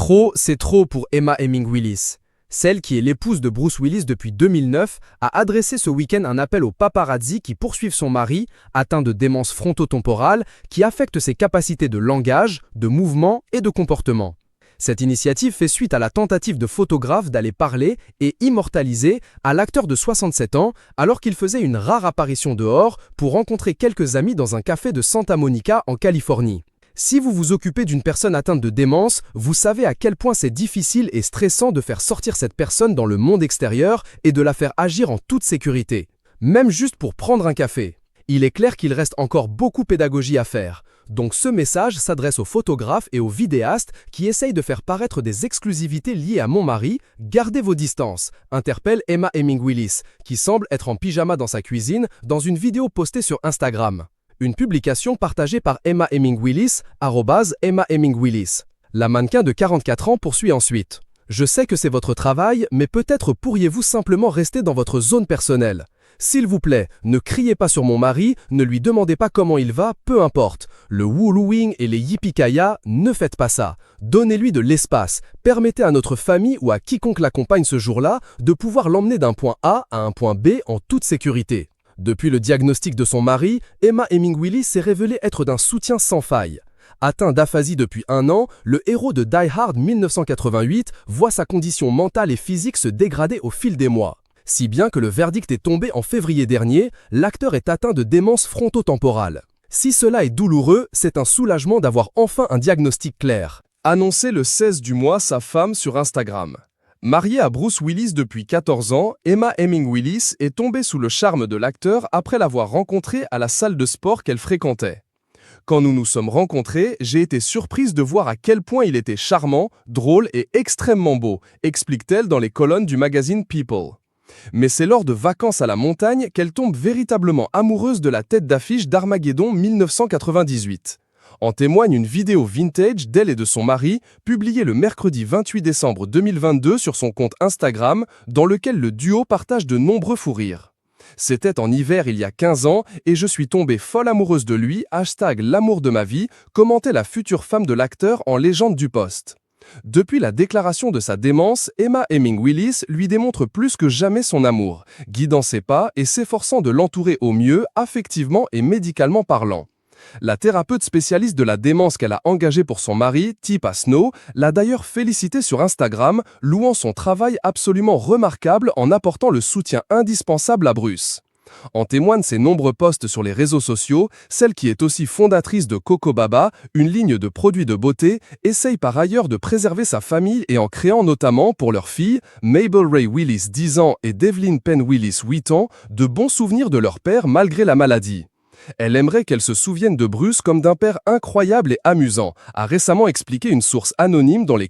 Trop, c'est trop pour Emma Heming Willis. Celle qui est l'épouse de Bruce Willis depuis 2009 a adressé ce week-end un appel aux paparazzi qui poursuivent son mari, atteint de démence frontotemporale, qui affecte ses capacités de langage, de mouvement et de comportement. Cette initiative fait suite à la tentative de photographe d'aller parler et immortaliser à l'acteur de 67 ans alors qu'il faisait une rare apparition dehors pour rencontrer quelques amis dans un café de Santa Monica en Californie. Si vous vous occupez d'une personne atteinte de démence, vous savez à quel point c'est difficile et stressant de faire sortir cette personne dans le monde extérieur et de la faire agir en toute sécurité, même juste pour prendre un café. Il est clair qu'il reste encore beaucoup de pédagogie à faire. Donc ce message s'adresse aux photographes et aux vidéastes qui essayent de faire paraître des exclusivités liées à mon mari. Gardez vos distances, interpelle Emma Heming Willis, qui semble être en pyjama dans sa cuisine dans une vidéo postée sur Instagram. Une publication partagée par Emma Heming Willis, @Emma Heming Willis. La mannequin de 44 ans poursuit ensuite. Je sais que c'est votre travail, mais peut-être pourriez-vous simplement rester dans votre zone personnelle. S'il vous plaît, ne criez pas sur mon mari, ne lui demandez pas comment il va, peu importe. Le woo-looing et les yippee-ki-ya, ne faites pas ça. Donnez-lui de l'espace. Permettez à notre famille ou à quiconque l'accompagne ce jour-là de pouvoir l'emmener d'un point A à un point B en toute sécurité. Depuis le diagnostic de son mari, Emma Heming Willis s'est révélée être d'un soutien sans faille. Atteint d'aphasie depuis 1 an, le héros de Die Hard 1988 voit sa condition mentale et physique se dégrader au fil des mois. Si bien que le verdict est tombé en février dernier, l'acteur est atteint de démence frontotemporale. Si cela est douloureux, c'est un soulagement d'avoir enfin un diagnostic clair. Annoncé le 16 du mois sa femme sur Instagram. Mariée à Bruce Willis depuis 14 ans, Emma Heming Willis est tombée sous le charme de l'acteur après l'avoir rencontré à la salle de sport qu'elle fréquentait. Quand nous nous sommes rencontrés, j'ai été surprise de voir à quel point il était charmant, drôle et extrêmement beau, explique-t-elle dans les colonnes du magazine People. Mais c'est lors de vacances à la montagne qu'elle tombe véritablement amoureuse de la tête d'affiche d'Armageddon 1998. En témoigne une vidéo vintage d'elle et de son mari, publiée le mercredi 28 décembre 2022 sur son compte Instagram, dans lequel le duo partage de nombreux fous rires. C'était en hiver il y a 15 ans et je suis tombée folle amoureuse de lui, #l'amour de ma vie, commentait la future femme de l'acteur en légende du poste. Depuis la déclaration de sa démence, Emma Heming Willis lui démontre plus que jamais son amour, guidant ses pas et s'efforçant de l'entourer au mieux, affectivement et médicalement parlant. La thérapeute spécialiste de la démence qu'elle a engagée pour son mari, Teepa Snow, l'a d'ailleurs félicité sur Instagram, louant son travail absolument remarquable en apportant le soutien indispensable à Bruce. En témoignent ses nombreux posts sur les réseaux sociaux, celle qui est aussi fondatrice de Coco Baba, une ligne de produits de beauté, essaye par ailleurs de préserver sa famille et en créant notamment pour leurs filles, Mabel Ray Willis 10 ans et Devlin Penn Willis 8 ans, de bons souvenirs de leur père malgré la maladie. Elle aimerait qu'elle se souvienne de Bruce comme d'un père incroyable et amusant, a récemment expliqué une source anonyme dans les